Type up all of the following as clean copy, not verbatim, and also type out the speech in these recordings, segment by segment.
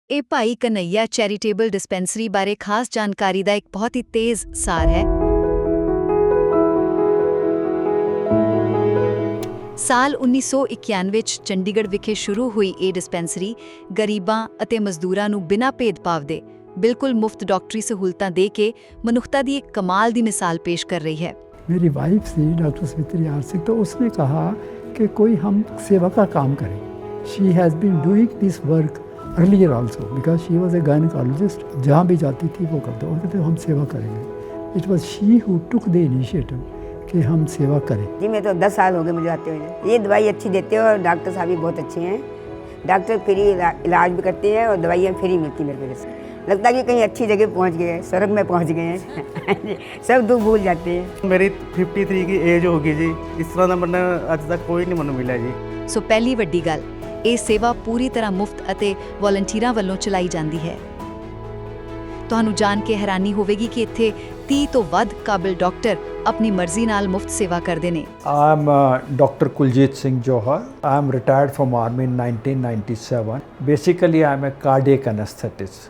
ਇਹ ਭਾਈ Kanhaiya charitable dispensary ਬਾਰੇ ਖਾਸ ਜਾਣਕਾਰੀ ਦਾ ਇੱਕ ਬਹੁਤ ਹੀ ਤੇਜ਼ ਸਾਰ ਹੈ। ਸਾਲ 1991 ਵਿੱਚ ਚੰਡੀਗੜ੍ਹ ਵਿਖੇ ਸ਼ੁਰੂ ਹੋਈ ਇਹ ਡਿਸਪੈਂਸਰੀ ਗਰੀਬਾਂ ਅਤੇ ਮਜ਼ਦੂਰਾਂ ਨੂੰ ਬਿਨਾਂ ਭੇਦਭਾਵ ਦੇ ਬਿਲਕੁਲ ਮੁਫਤ ਡਾਕਟਰੀ ਸਹੂਲਤਾਂ ਦੇ ਕੇ ਮਨੁੱਖਤਾ ਦੀ ਇੱਕ ਕਮਾਲ ਦੀ ਮਿਸਾਲ ਪੇਸ਼ कर रही है। मेरी वाइफ थी डॉक्टर सावित्री आर सिंह, तो उसने कहा कि कोई हम सेवा का काम करें। She has been doing this work earlier also because she was a gynaecologist. जहाँ भी जाती थी वो करते, वो कहते हम सेवा करेंगे। It was she who took the initiative कि हम सेवा करें। जी मैं तो 10 साल हो गए मुझे आते हुए। ये दवाई अच्छी देते हो और डॉक्टर साहब भी बहुत अच्छे हैं। डॉक्टर फ्री इलाज भी करते हैं और दवाइयाँ फ्री मिलती मेरे को। से लगता है कि कहीं अच्छी जगह पहुंच गए हैं, स्वर्ग में पहुंच गए हैं। सब दुख भूल जाते हैं। मेरी 53 की एज होगी जी, इस तरह का बंदा अज तक कोई नहीं ਮੈਨੂੰ ਮਿਲਿਆ ਜੀ। ਸੋ ਪਹਿਲੀ ਵੱਡੀ ਗੱਲ, ਇਹ ਸੇਵਾ ਪੂਰੀ ਤਰ੍ਹਾਂ ਮੁਫਤ ਅਤੇ ਵਲੰਟੀਅਰਾਂ ਵੱਲੋਂ ਚਲਾਈ ਜਾਂਦੀ ਹੈ। ਤੁਹਾਨੂੰ ਜਾਣ ਕੇ ਹੈਰਾਨੀ ਹੋਵੇਗੀ ਕਿ ਇੱਥੇ 30 ਤੋਂ ਵੱਧ ਕਾਬਿਲ ਡਾਕਟਰ ਆਪਣੀ ਮਰਜ਼ੀ ਨਾਲ ਮੁਫਤ ਸੇਵਾ ਕਰਦੇ ਨੇ। I am Dr. Kuljit Singh Johar. I am retired from Army in 1997. Basically, I am a cardiac anesthetist.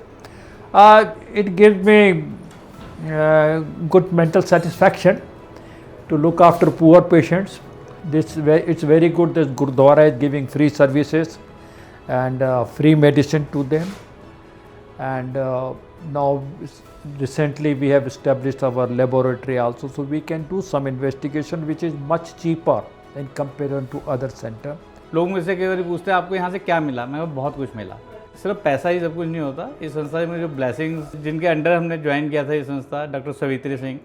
It gives me good mental satisfaction to look after poor patients. It's very good that Gurdwara is giving free services and free medicine to them. And now recently we have established our laboratory also, so we can do some investigation which is much cheaper in comparison to other center. लोग मुझसे कई बार पूछते हैं आपको यहाँ से क्या मिला। मैं बहुत कुछ मिला। सिर्फ पैसा ही सब कुछ नहीं होता। इस संस्था में जो ब्लेसिंग्स जिनके अंडर हमने ज्वाइन किया था, ये संस्था डॉक्टर सावित्री सिंह,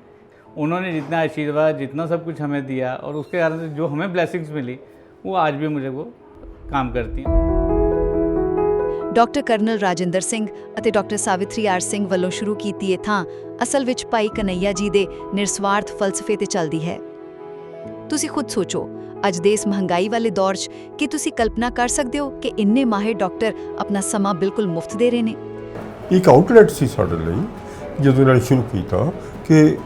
उन्होंने जितना आशीर्वाद जितना सब कुछ हमें दिया और उसके कारण से जो हमें ब्लेसिंग्स मिली वो आज भी मुझे वो काम करती हैं। ਡਾਕਟਰ ਕਰਨਲ ਰਾਜਿੰਦਰ ਸਿੰਘ ਅਤੇ ਡਾਕਟਰ ਸਾਵਿਤਰੀ ਆਰ ਸਿੰਘ ਵੱਲੋਂ ਸ਼ੁਰੂ ਕੀਤੀ ਇਹ ਥਾਂ ਅਸਲ ਵਿੱਚ ਭਾਈ ਕਨਈਆ ਜੀ ਦੇ ਨਿਰਸਵਾਰਥ ਫਲਸਫੇ ਤੇ ਚੱਲਦੀ ਹੈ। ਤੁਸੀਂ ਖੁਦ ਸੋਚੋ, ਅੱਜ ਦੇ ਇਸ ਮਹਿੰਗਾਈ ਵਾਲੇ ਦੌਰ 'ਚ ਕੀ ਤੁਸੀਂ ਕਲਪਨਾ ਕਰ ਸਕਦੇ ਹੋ ਕਿ ਇੰਨੇ ਮਾਹਿਰ ਡਾਕਟਰ ਆਪਣਾ ਸਮਾਂ ਬਿਲਕੁਲ ਮੁਫਤ ਦੇ ਰਹੇ ਨੇ। ਇੱਕ ਆਊਟਲੈਟ ਸੀ ਸਾਡੇ ਲਈ ਜਦੋਂ ਨਾਲ ਸ਼ੁਰੂ ਕੀਤਾ ਕਿ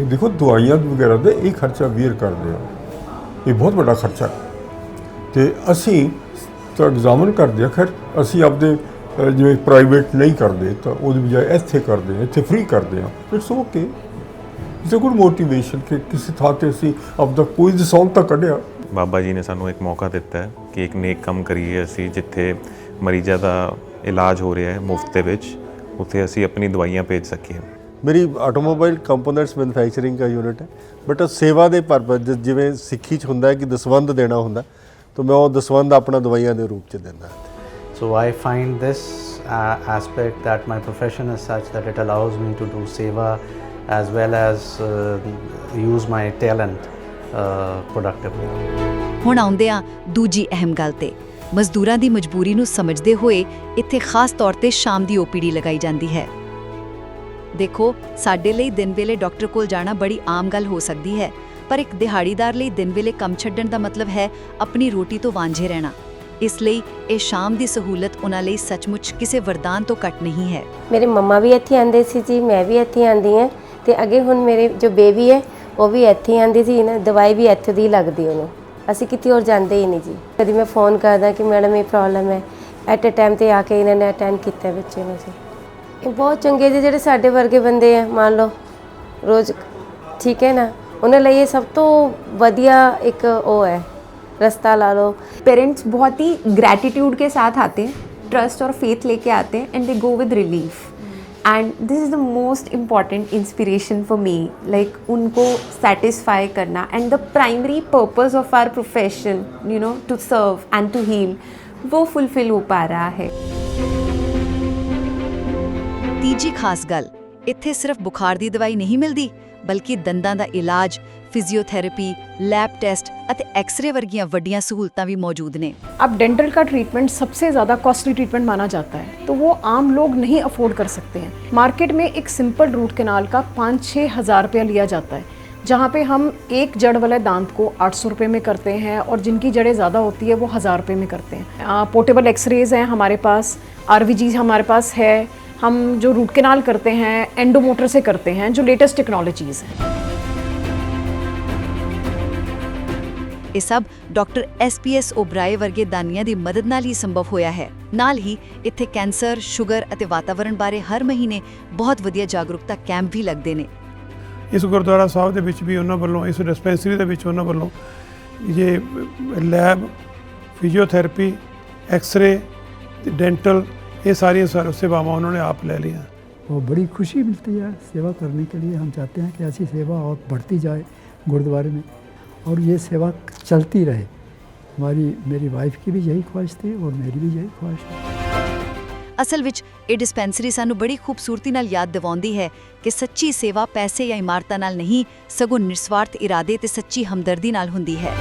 ਦੇਖੋ ਦਵਾਈਆਂ ਵਗੈਰਾ ਦੇ ਇਹ ਖਰਚਾ ਵੀਅਰ ਕਰਦੇ ਆ, ਇਹ ਬਹੁਤ ਵੱਡਾ ਖਰਚਾ ਤੇ ਅਸੀਂ ਤਾਂ ਐਗਜ਼ਾਮਨ ਕਰਦੇ ਆ। ਖੈਰ ਅਸੀਂ ਆਪਦੇ ਜਿਵੇਂ ਪ੍ਰਾਈਵੇਟ ਨਹੀਂ ਕਰਦੇ ਤਾਂ ਉਹਦੀ ਬਜਾਏ ਇੱਥੇ ਕਰਦੇ ਆ, ਇੱਥੇ ਫ੍ਰੀ ਕਰਦੇ ਆ। It's okay, it's a good motivation ਕਿ ਕਿਸੇ ਥਾਂ 'ਤੇ ਅਸੀਂ ਆਪਦਾ ਕੋਈ ਦਸੌਲ ਤਾਂ ਕੱਢਿਆ। ਬਾਬਾ ਜੀ ਨੇ ਸਾਨੂੰ ਇੱਕ ਮੌਕਾ ਦਿੱਤਾ ਹੈ ਕਿ ਇੱਕ ਨੇਕ ਕੰਮ ਕਰੀਏ ਅਸੀਂ, ਜਿੱਥੇ ਮਰੀਜ਼ਾਂ ਦਾ ਇਲਾਜ ਹੋ ਰਿਹਾ ਹੈ ਮੁਫਤ ਦੇ ਵਿੱਚ, ਉੱਥੇ ਅਸੀਂ ਆਪਣੀ ਦਵਾਈਆਂ ਭੇਜ ਸਕੀਏ। ਮੇਰੀ ਆਟੋਮੋਬਾਈਲ ਕੰਪੋਨੈਂਟਸ ਮੈਨੂਫੈਕਚਰਿੰਗ ਦਾ ਯੂਨਿਟ ਹੈ, ਬਟ ਸੇਵਾ ਦੇ ਪਰਪਸ ਜਿਵੇਂ ਸਿੱਖੀ 'ਚ ਹੁੰਦਾ ਹੈ ਕਿ ਦਸਵੰਧ ਦੇਣਾ ਹੁੰਦਾ, ਤਾਂ ਮੈਂ ਉਹ ਦਸਵੰਧ ਆਪਣਾ ਦਵਾਈਆਂ ਦੇ ਰੂਪ 'ਚ ਦਿੰਦਾ। So I find this aspect that my profession is such that it allows me to do seva as well as use my talent productively. ਹੁਣ ਆਉਂਦੇ ਆ ਦੂਜੀ ਅਹਿਮ ਗੱਲ ਤੇ। ਮਜ਼ਦੂਰਾਂ ਦੀ ਮਜਬੂਰੀ ਨੂੰ ਸਮਝਦੇ ਹੋਏ ਇੱਥੇ ਖਾਸ ਤੌਰ ਤੇ ਸ਼ਾਮ ਦੀ OPD ਲਗਾਈ ਜਾਂਦੀ ਹੈ। ਦੇਖੋ, ਸਾਡੇ ਲਈ ਦਿਨ ਵੇਲੇ ਡਾਕਟਰ ਕੋਲ ਜਾਣਾ ਬੜੀ ਆਮ ਗੱਲ ਹੋ ਸਕਦੀ ਹੈ, ਪਰ ਇੱਕ ਦਿਹਾੜੀਦਾਰ ਲਈ ਦਿਨ ਵੇਲੇ ਕੰਮ ਛੱਡਣ ਦਾ ਮਤਲਬ ਹੈ ਆਪਣੀ ਰੋਟੀ ਤੋਂ ਵਾਂਝੇ ਰਹਿਣਾ। ਇਸ ਲਈ ਇਹ ਸ਼ਾਮ ਦੀ ਸਹੂਲਤ ਉਹਨਾਂ ਲਈ ਸੱਚਮੁੱਚ ਕਿਸੇ ਵਰਦਾਨ ਤੋਂ ਘੱਟ ਨਹੀਂ ਹੈ। ਮੇਰੇ ਮੰਮਾ ਵੀ ਇੱਥੇ ਆਉਂਦੇ ਸੀ ਜੀ, ਮੈਂ ਵੀ ਇੱਥੇ ਆਉਂਦੀ ਹਾਂ ਤੇ ਅੱਗੇ ਹੁਣ ਮੇਰੇ ਜੋ ਬੇਬੀ ਹੈ ਉਹ ਵੀ ਇੱਥੇ ਆਉਂਦੀ ਸੀ ਨਾ, ਦਵਾਈ ਵੀ ਇੱਥੇ ਦੀ ਲੱਗਦੀ ਉਹਨੂੰ। ਅਸੀਂ ਕਿਤੇ ਹੋਰ ਜਾਂਦੇ ਹੀ ਨਹੀਂ ਜੀ। ਕਦੀ ਮੈਂ ਫੋਨ ਕਰਦਾ ਕਿ ਮੈਡਮ ਇਹ ਪ੍ਰੋਬਲਮ ਹੈ, ਐਟ ਅ ਟਾਈਮ ਤੇ ਆ ਕੇ ਇਹਨਾਂ ਨੇ ਅਟੈਂਡ ਕੀਤਾ ਬੱਚੇ ਨੂੰ ਜੀ। ਇਹ ਬਹੁਤ ਚੰਗੇ ਜੀ, ਜਿਹੜੇ ਸਾਡੇ ਵਰਗੇ ਬੰਦੇ ਆ ਮੰਨ ਲਓ ਰੋਜ਼, ਠੀਕ ਹੈ ਨਾ, ਉਹਨਾਂ ਲਈ ਇਹ ਸਭ ਤੋਂ ਵਧੀਆ ਇੱਕ ਉਹ ਹੈ रास्ता ला लो। पेरेंट्स बहुत ही ग्रैटिट्यूड के साथ आते हैं, ट्रस्ट और फेथ लेके आते हैं and they go with relief. And this is the most important inspiration for me, like उनको सेटिस्फाई करना and the primary purpose of our profession, you know, to serve and to heal, वो fulfil हो पा रहा है। ਤੀਜੀ ਖਾਸ ਗੱਲ, ਇੱਥੇ ਸਿਰਫ ਬੁਖਾਰ ਦੀ ਦਵਾਈ ਨਹੀਂ ਮਿਲਦੀ, ਬਲਕਿ ਦੰਦਾਂ ਦਾ ਇਲਾਜ, फिजियोथेरेपी, लैब टेस्ट ਅਤੇ एक्सरे वर्गियां ਵੱਡੀਆਂ सहूलतां भी मौजूद ने। अब डेंटल का ट्रीटमेंट सबसे ज़्यादा कॉस्टली ट्रीटमेंट माना जाता है, तो वो आम लोग नहीं अफोर्ड कर सकते हैं। मार्केट में एक सिंपल रूट कैनाल का 5-6 हज़ार रुपया लिया जाता है, जहाँ पे हम एक जड़ वाले दांत को 800 रुपये में करते हैं और जिनकी जड़ें ज़्यादा होती है वो 1000 रुपये में करते हैं। पोर्टेबल एक्सरेज हैं हमारे पास, RVG हमारे पास है। हम जो रूट कैनाल करते हैं एंडोमोटर से करते हैं, जो लेटेस्ट टेक्नोलॉजीज़ हैं। ਇਹ ਸਭ ਡਾਕਟਰ SPS ਓਬਰਾਏ ਵਰਗੇ ਦਾਨੀਆਂ ਦੀ ਮਦਦ ਨਾਲ ਹੀ ਸੰਭਵ ਹੋਇਆ ਹੈ। ਨਾਲ ਹੀ ਇੱਥੇ ਕੈਂਸਰ, ਸ਼ੂਗਰ ਅਤੇ ਵਾਤਾਵਰਣ ਬਾਰੇ ਹਰ ਮਹੀਨੇ ਬਹੁਤ ਵਧੀਆ ਜਾਗਰੂਕਤਾ ਕੈਂਪ ਵੀ ਲੱਗਦੇ ਨੇ। ਇਸ ਗੁਰਦੁਆਰਾ ਸਾਹਿਬ ਦੇ ਵਿੱਚ ਵੀ ਉਹਨਾਂ ਵੱਲੋਂ, ਇਸ ਡਿਸਪੈਂਸਰੀ ਦੇ ਵਿੱਚ ਉਹਨਾਂ ਵੱਲੋਂ ਇਹ ਲੈਬ, ਫਿਜ਼ੀਓਥੈਰੇਪੀ, एक्सरे, डेंटल, ये सारी सेवाएं उन्होंने आप ले लिया। और बड़ी खुशी मिलती है सेवा करने के लिए। हम चाहते हैं कि ऐसी सेवा और बढ़ती जाए गुरुद्वारे में और ये सेवा चलती रहे। मेरी वाइफ की भी यही ख्वाहिश थी और मेरी भी यही ख्वाहिश है। ਅਸਲ ਵਿੱਚ ਇਹ ਡਿਸਪੈਂਸਰੀ ਸਾਨੂੰ ਬੜੀ ਖੂਬਸੂਰਤੀ ਨਾਲ ਯਾਦ ਦਿਵਾਉਂਦੀ ਹੈ ਕਿ ਸੱਚੀ ਸੇਵਾ ਪੈਸੇ ਜਾਂ ਇਮਾਰਤਾਂ ਨਾਲ ਨਹੀਂ, ਸਗੋਂ ਨਿਰਸਵਾਰਥ ਇਰਾਦੇ ਤੇ ਸੱਚੀ ਹਮਦਰਦੀ ਨਾਲ ਹੁੰਦੀ ਹੈ।